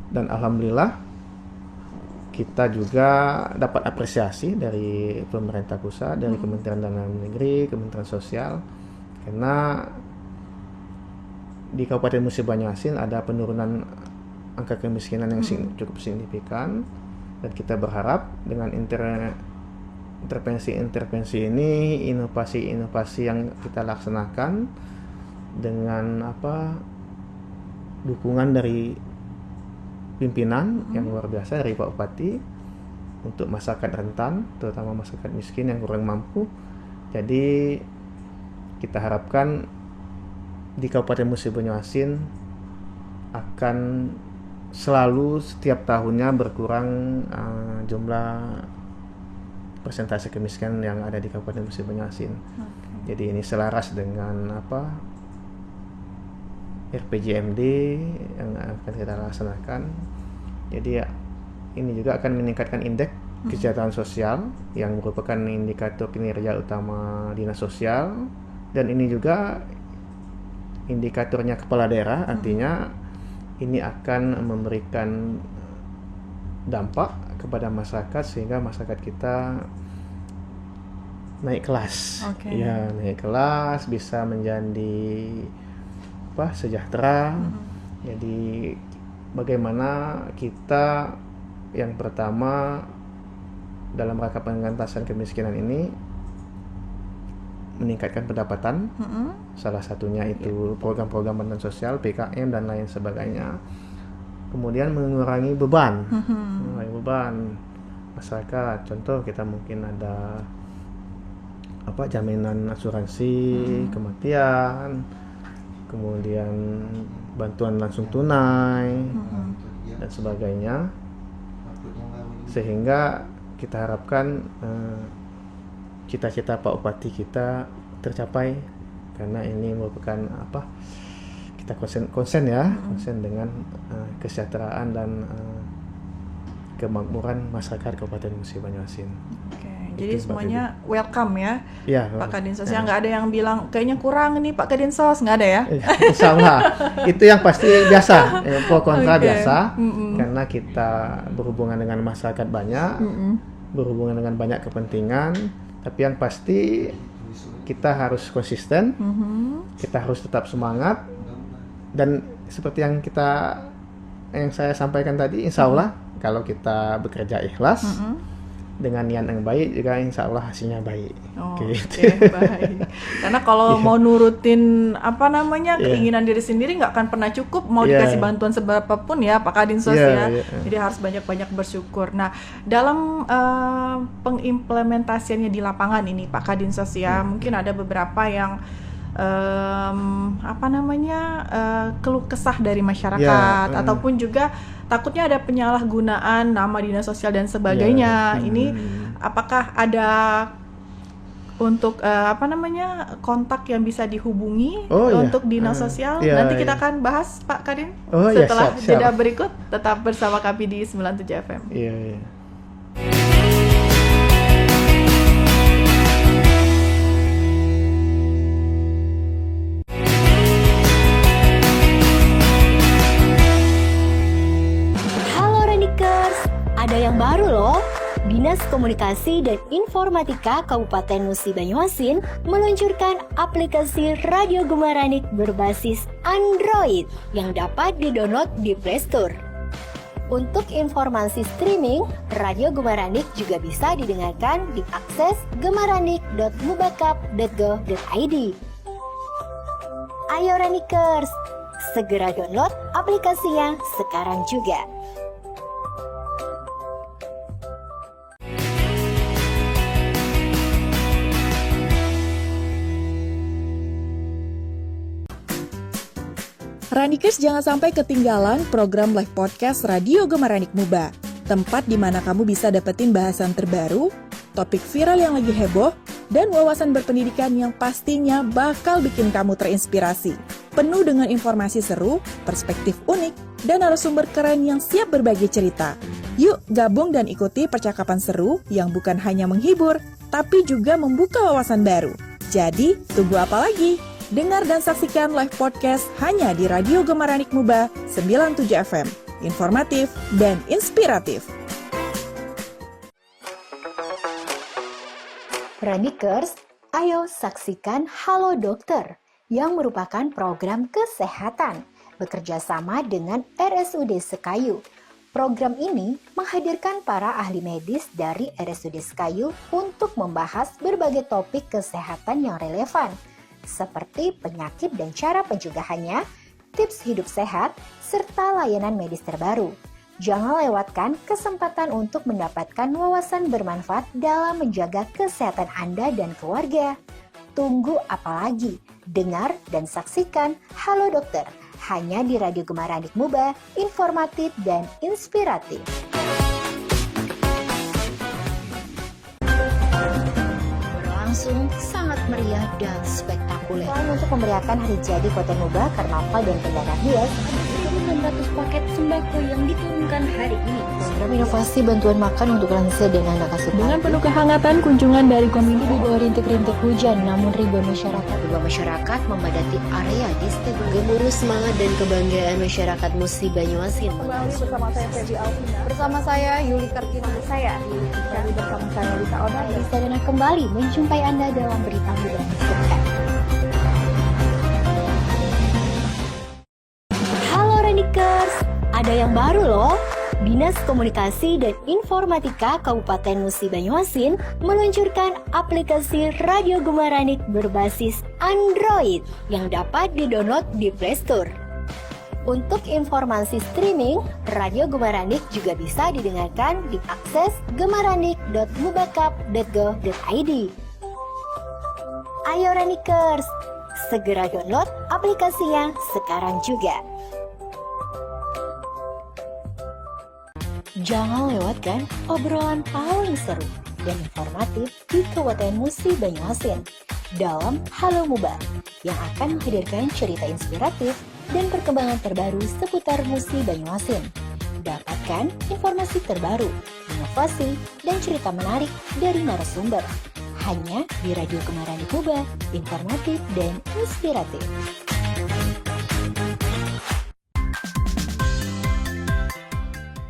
Dan alhamdulillah kita juga dapat apresiasi dari pemerintah pusat, dari Kementerian Dalam Negeri, Kementerian Sosial, karena di Kabupaten Musi Banyuasin ada penurunan angka kemiskinan yang cukup signifikan, dan kita berharap dengan intervensi ini, inovasi-inovasi yang kita laksanakan dengan dukungan dari pimpinan yang luar biasa dari Pak Bupati untuk masyarakat rentan, terutama masyarakat miskin yang kurang mampu. Jadi kita harapkan di Kabupaten Musi Banyuasin akan selalu setiap tahunnya berkurang jumlah persentase kemiskinan yang ada di Kabupaten Musi Banyuasin. Jadi ini selaras dengan RPJMD yang akan kita laksanakan. Jadi ini juga akan meningkatkan indeks kesejahteraan sosial yang merupakan indikator kinerja utama Dinas Sosial, dan ini juga indikatornya kepala daerah, artinya ini akan memberikan dampak kepada masyarakat sehingga masyarakat kita naik kelas. Naik kelas, bisa menjadi sejahtera. Jadi bagaimana kita yang pertama dalam rangka pengentasan kemiskinan ini meningkatkan pendapatan, salah satunya itu program-program bantuan sosial, PKM dan lain sebagainya. Kemudian mengurangi beban, masyarakat. Contoh kita mungkin ada jaminan asuransi kematian, kemudian bantuan langsung tunai dan sebagainya, sehingga kita harapkan cita-cita Pak Bupati kita tercapai, karena ini merupakan kita konsen dengan kesejahteraan dan kemakmuran masyarakat Kabupaten Musi Banyuasin. Jadi semuanya welcome ya, Pak Kadin Sosial. Nggak ada yang bilang kayaknya kurang nih Pak Kadin Sos, nggak ada ya? Insya Allah itu yang pasti biasa, pro kontra biasa, karena kita berhubungan dengan masyarakat banyak, berhubungan dengan banyak kepentingan, tapi yang pasti kita harus konsisten, kita harus tetap semangat, dan seperti yang saya sampaikan tadi, insya Allah kalau kita bekerja ikhlas dengan niat yang baik juga insya Allah hasilnya baik. Baik. Karena kalau mau nurutin keinginan diri sendiri nggak akan pernah cukup, mau dikasih bantuan seberapapun ya Pak Kadin Sosial. Jadi harus banyak-banyak bersyukur. Nah, dalam pengimplementasiannya di lapangan ini Pak Kadin Sosial, mungkin ada beberapa yang keluh kesah dari masyarakat, ataupun juga takutnya ada penyalahgunaan nama dinas sosial dan sebagainya. Ini apakah ada untuk kontak yang bisa dihubungi untuk dinas sosial? Nanti kita akan bahas Pak Kadin setelah jeda berikut. Tetap bersama kami di 97 FM. Iya. Halo Ranikers, ada yang baru loh. Dinas Komunikasi dan Informatika Kabupaten Musi Banyuasin meluncurkan aplikasi Radio Gemaranik berbasis Android yang dapat didownload di Play Store. Untuk informasi streaming, Radio Gemaranik juga bisa didengarkan di akses gemaranik.mubakap.go.id. Ayo Ranikers, segera download aplikasinya sekarang juga. Ranikers, jangan sampai ketinggalan program live podcast Radio Gemaranik Muba. Tempat di mana kamu bisa dapetin bahasan terbaru, topik viral yang lagi heboh, dan wawasan berpendidikan yang pastinya bakal bikin kamu terinspirasi. Penuh dengan informasi seru, perspektif unik, dan narasumber keren yang siap berbagi cerita. Yuk gabung dan ikuti percakapan seru yang bukan hanya menghibur, tapi juga membuka wawasan baru. Jadi, tunggu apa lagi? Dengar dan saksikan live podcast hanya di Radio Gemaranik Muba 97 FM. Informatif dan inspiratif. Ranikers, ayo saksikan Halo Dokter yang merupakan program kesehatan bekerja sama dengan RSUD Sekayu. Program ini menghadirkan para ahli medis dari RSUD Sekayu untuk membahas berbagai topik kesehatan yang relevan, seperti penyakit dan cara pencegahannya, tips hidup sehat, serta layanan medis terbaru. Jangan lewatkan kesempatan untuk mendapatkan wawasan bermanfaat dalam menjaga kesehatan Anda dan keluarga. Tunggu apa lagi? Dengar dan saksikan Halo Dokter hanya di Radio Gemaranik Muba, informatif dan inspiratif. Berlangsung sangat meriah dan spektakuler. Selain untuk memeriahkan hari jadi Kota Muba, Karnaval dan Pendana Hias, 600 paket sembako yang diturunkan hari ini. Program inovasi bantuan makan untuk lansia dan anak asuh. Dengan penuh kehangatan kunjungan dari komite di bawah rintik-rintik hujan, namun ribuan masyarakat memadati area di stadion. Gemuruh semangat dan kebanggaan masyarakat Musi Banyuasin. Kembali bersama saya Febi Alvina. Bersama saya Yuli Kartina. Saya Yuli Kartina. Bersama saya Lisa Odari. Istana kembali menjumpai Anda dalam berita muda sepekan. Halo Ranikers, ada yang baru loh. Dinas Komunikasi dan Informatika Kabupaten Musi Banyuasin meluncurkan aplikasi Radio Gemaranik berbasis Android yang dapat didownload di Play Store. Untuk informasi streaming, Radio Gemaranik juga bisa didengarkan di akses gemaranik.mubakap.go.id. Ayo Ranikers, segera download aplikasinya sekarang juga. Jangan lewatkan obrolan paling seru dan informatif di Kabupaten Musi Banyuasin dalam Halo Muba yang akan menghadirkan cerita inspiratif dan perkembangan terbaru seputar Musi Banyuasin. Dapatkan informasi terbaru, inovasi, dan cerita menarik dari narasumber. Hanya di Radio Gemaranik Muba, informatif dan inspiratif.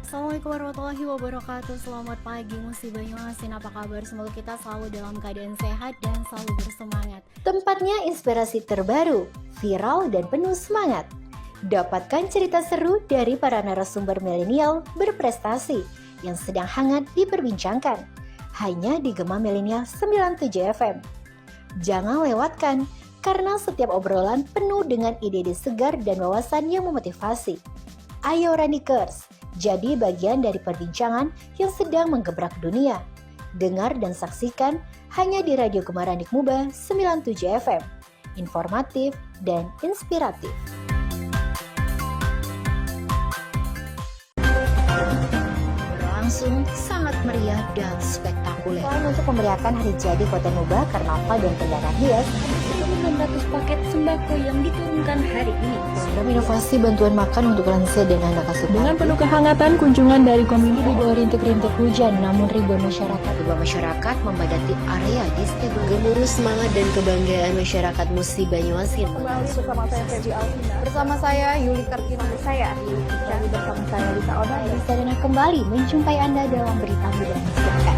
Assalamualaikum warahmatullahi wabarakatuh. Selamat pagi Musi Banyuasin. Apa kabar? Semoga kita selalu dalam keadaan sehat dan selalu bersemangat. Tempatnya inspirasi terbaru, viral dan penuh semangat. Dapatkan cerita seru dari para narasumber milenial berprestasi yang sedang hangat diperbincangkan. Hanya di Gema Milenial 97 FM. Jangan lewatkan, karena setiap obrolan penuh dengan ide-ide segar dan wawasan yang memotivasi. Ayo Ranikers, jadi bagian dari perbincangan yang sedang menggebrak dunia. Dengar dan saksikan hanya di Radio Gemaranik Muba 97 FM. Informatif dan inspiratif. Berlangsung sangat meriah dan spektakuler. boleh. Selain untuk memeriahkan hari jadi Kota Nuba, Karnaval dan Kendaraan Hias, 600 paket sembako yang diturunkan hari ini. program inovasi bantuan makan untuk lansia dan anak asuh Dengan panti. penuh kehangatan kunjungan dari komisi Di bawah rintik-rintik hujan, namun ribuan masyarakat membadati area di stadion. Gemuruh semangat dan kebanggaan masyarakat Musi Banyuasin. Kembali bersama saya Febi Alvina. Bersama saya Yuli Kartina. Saya Yuli Kartina. Bersama saya Lisa Oda. Lisa Dana kembali menjumpai Anda dalam berita muda sepekan.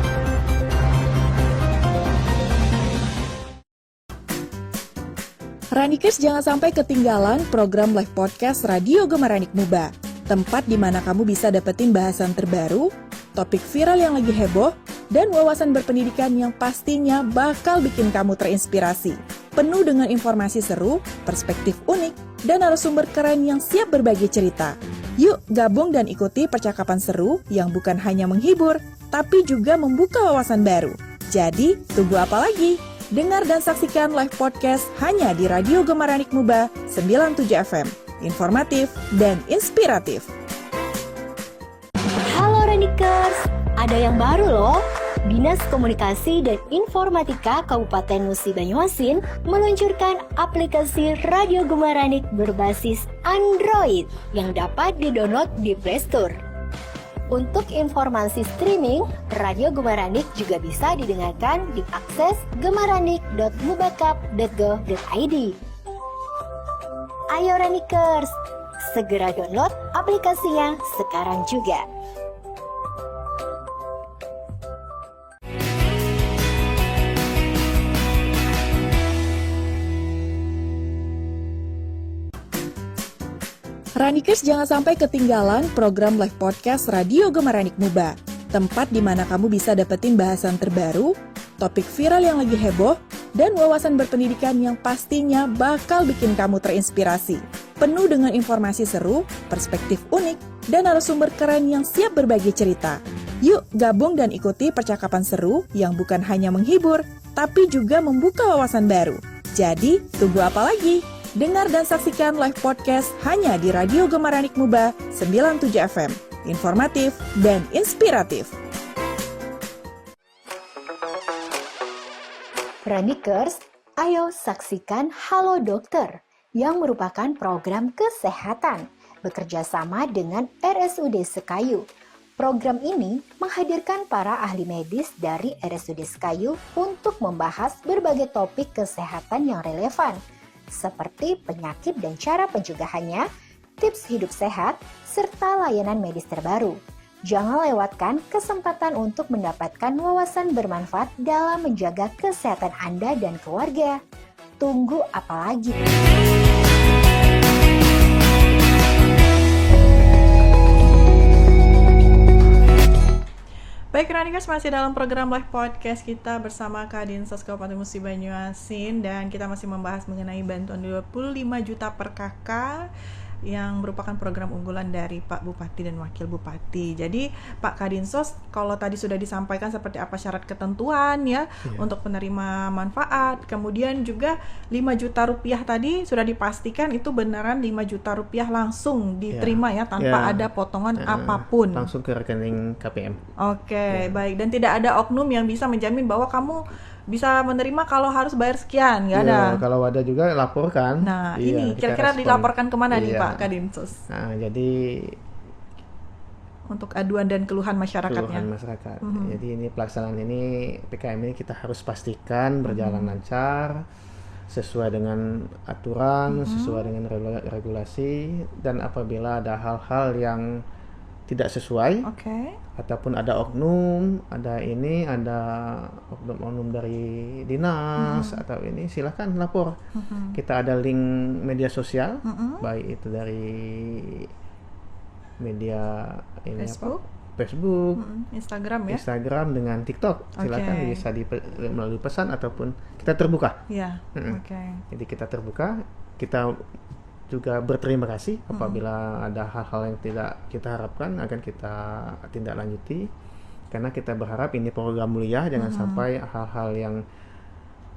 Ranikers, jangan sampai ketinggalan program live podcast Radio Gemaranik Muba. Tempat di mana kamu bisa dapetin bahasan terbaru, topik viral yang lagi heboh, dan wawasan berpendidikan yang pastinya bakal bikin kamu terinspirasi. Penuh dengan informasi seru, perspektif unik, dan narasumber keren yang siap berbagi cerita. Yuk gabung dan ikuti percakapan seru yang bukan hanya menghibur, tapi juga membuka wawasan baru. Jadi, tunggu apa lagi? Dengar dan saksikan live podcast hanya di Radio Gemaranik Muba 97 FM. Informatif dan inspiratif. Halo Ranikers, ada yang baru loh. Dinas Komunikasi dan Informatika Kabupaten Musi Banyuasin meluncurkan aplikasi Radio Gemaranik berbasis Android yang dapat didownload di Play Store. Untuk informasi streaming, Radio Gemaranik juga bisa didengarkan di akses gemaranik.mubakap.go.id. Ayo Ranikers, segera download aplikasinya sekarang juga. Ranikers, jangan sampai ketinggalan program live podcast Radio Gemaranik Muba. Tempat di mana kamu bisa dapetin bahasan terbaru, topik viral yang lagi heboh, dan wawasan berpendidikan yang pastinya bakal bikin kamu terinspirasi. Penuh dengan informasi seru, perspektif unik, dan narasumber keren yang siap berbagi cerita. Yuk gabung dan ikuti percakapan seru yang bukan hanya menghibur, tapi juga membuka wawasan baru. Jadi, tunggu apa lagi? Dengar dan saksikan live podcast hanya di Radio Gemaranik Muba 97 FM. Informatif dan inspiratif. Ranikers, ayo saksikan Halo Dokter yang merupakan program kesehatan bekerja sama dengan RSUD Sekayu. Program ini menghadirkan para ahli medis dari RSUD Sekayu untuk membahas berbagai topik kesehatan yang relevan, seperti penyakit dan cara pencegahannya, tips hidup sehat, serta layanan medis terbaru. Jangan lewatkan kesempatan untuk mendapatkan wawasan bermanfaat dalam menjaga kesehatan Anda dan keluarga. Tunggu apa lagi? Baik Ranikers, masih dalam program live podcast kita bersama Kadinsos Kabupaten Musi Banyuasin, dan kita masih membahas mengenai bantuan 25 juta per kakak yang merupakan program unggulan dari Pak Bupati dan Wakil Bupati. Jadi Pak Kadinsos, kalau tadi sudah disampaikan seperti apa syarat ketentuan ya untuk penerima manfaat, kemudian juga 5 juta rupiah tadi sudah dipastikan itu beneran 5 juta rupiah langsung diterima ya tanpa ada potongan apapun. Langsung ke rekening KPM. Oke, baik. Dan tidak ada oknum yang bisa menjamin bahwa kamu bisa menerima kalau harus bayar sekian, nggak ada. Kalau ada juga laporkan. Nah, ini kira-kira dilaporkan kemana nih Pak Kadinsos? Nah, jadi untuk aduan dan keluhan masyarakatnya. Jadi ini pelaksanaan ini PKM ini kita harus pastikan berjalan lancar, sesuai dengan aturan, sesuai dengan regulasi, dan apabila ada hal-hal yang tidak sesuai, ataupun ada oknum, ada oknum dari dinas atau ini, silakan lapor. Kita ada link media sosial, baik itu dari media ini Facebook, Instagram dengan TikTok. Silakan bisa melalui pesan ataupun kita terbuka. Jadi kita terbuka, kita juga berterima kasih apabila ada hal-hal yang tidak kita harapkan akan kita tindak lanjuti, karena kita berharap ini program mulia, jangan sampai hal-hal yang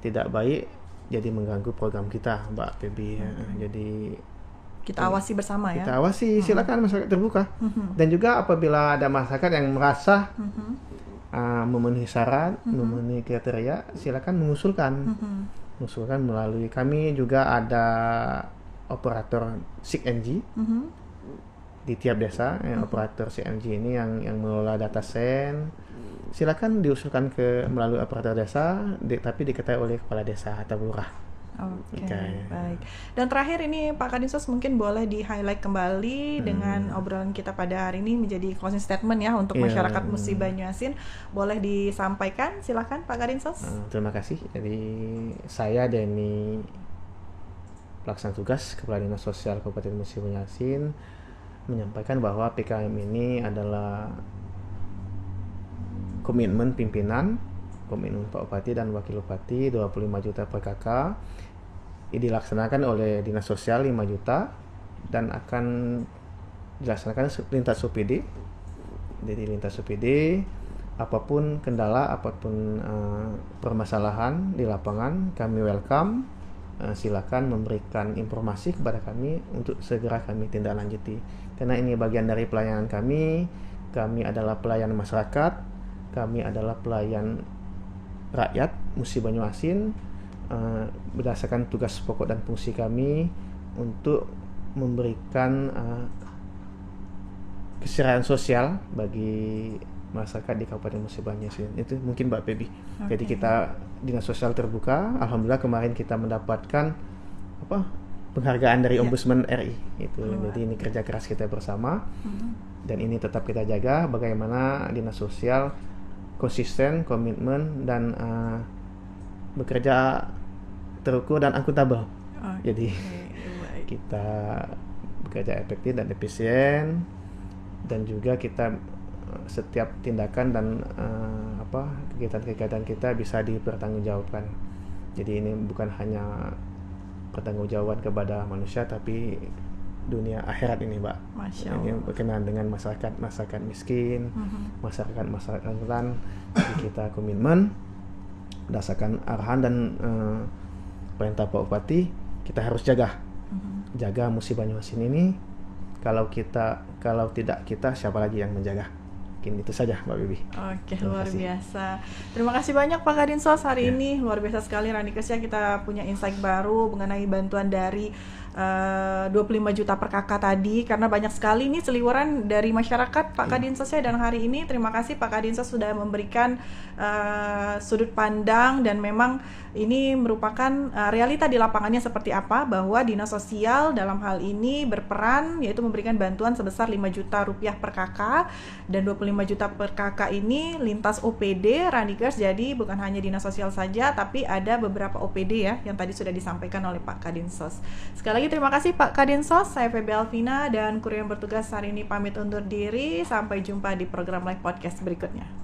tidak baik jadi mengganggu program kita, Mbak Febi. Jadi kita awasi bersama ya. Kita awasi, silakan masyarakat terbuka. Dan juga apabila ada masyarakat yang merasa memenuhi syarat, memenuhi kriteria, silakan mengusulkan. Mengusulkan melalui kami juga ada operator SIG-NG di tiap desa. Operator SIG-NG ini yang mengelola data sen. Silakan diusulkan melalui operator desa, tapi diketahui oleh kepala desa atau lurah. Oke, baik. Dan terakhir ini Pak Kadinsos mungkin boleh di-highlight kembali dengan obrolan kita pada hari ini menjadi closing statement ya untuk masyarakat Musi Banyuasin. Boleh disampaikan, silakan Pak Kadinsos. Terima kasih. Jadi saya Denny, pelaksana tugas Kepala Dinas Sosial Kabupaten Musi Banyuasin, menyampaikan bahwa PKM ini adalah komitmen pimpinan, komitmen Pak Bupati dan Wakil Bupati 25 juta per KK. Ini dilaksanakan oleh Dinas Sosial 5 juta dan akan dilaksanakan lintas OPD. Jadi lintas OPD, apapun kendala, apapun permasalahan di lapangan, kami welcome. Silakan memberikan informasi kepada kami untuk segera kami tindak lanjuti. Karena ini bagian dari pelayanan kami. Kami adalah pelayan masyarakat, kami adalah pelayan rakyat Musi Banyuasin, berdasarkan tugas pokok dan fungsi kami untuk memberikan kesejahteraan sosial bagi masyarakat di Kabupaten Musi Banyuasin. Itu mungkin Mbak Pebi. Jadi kita Dinas Sosial terbuka. Alhamdulillah kemarin kita mendapatkan penghargaan dari Ombudsman RI. Jadi ini kerja keras kita bersama. Dan ini tetap kita jaga bagaimana Dinas Sosial konsisten, komitmen, dan bekerja terukur dan akuntabel. Jadi kita bekerja efektif dan efisien, dan juga kita setiap tindakan dan kegiatan-kegiatan kita bisa dipertanggungjawabkan. Jadi ini bukan hanya pertanggungjawaban kepada manusia, tapi dunia akhirat ini, Mbak. Ini berkenaan dengan masyarakat miskin, masyarakat rentan. Jadi kita komitmen berdasarkan arahan dan perintah Pak Bupati, kita harus jaga Musi Banyuasin ini. Kalau tidak kita, siapa lagi yang menjaga? Mungkin itu saja Mbak Bibi. Oke, luar biasa. Terima kasih banyak Pak Kadinsos hari ini. Luar biasa sekali Ranikes ya, kita punya insight baru mengenai bantuan dari 25 juta per KK tadi, karena banyak sekali ini seliweran dari masyarakat Pak Kadinsos ya. Dan hari ini terima kasih Pak Kadinsos sudah memberikan sudut pandang, dan memang ini merupakan realita di lapangannya seperti apa, bahwa Dinas Sosial dalam hal ini berperan yaitu memberikan bantuan sebesar 5 juta rupiah per KK, dan 25 juta per KK ini lintas OPD Ranikers. Jadi bukan hanya Dinas Sosial saja, tapi ada beberapa OPD ya yang tadi sudah disampaikan oleh Pak Kadinsos. Sekali lagi terima kasih Pak Kadinsos. Saya Feby Alvina dan kru yang bertugas hari ini pamit undur diri. Sampai jumpa di program live podcast berikutnya.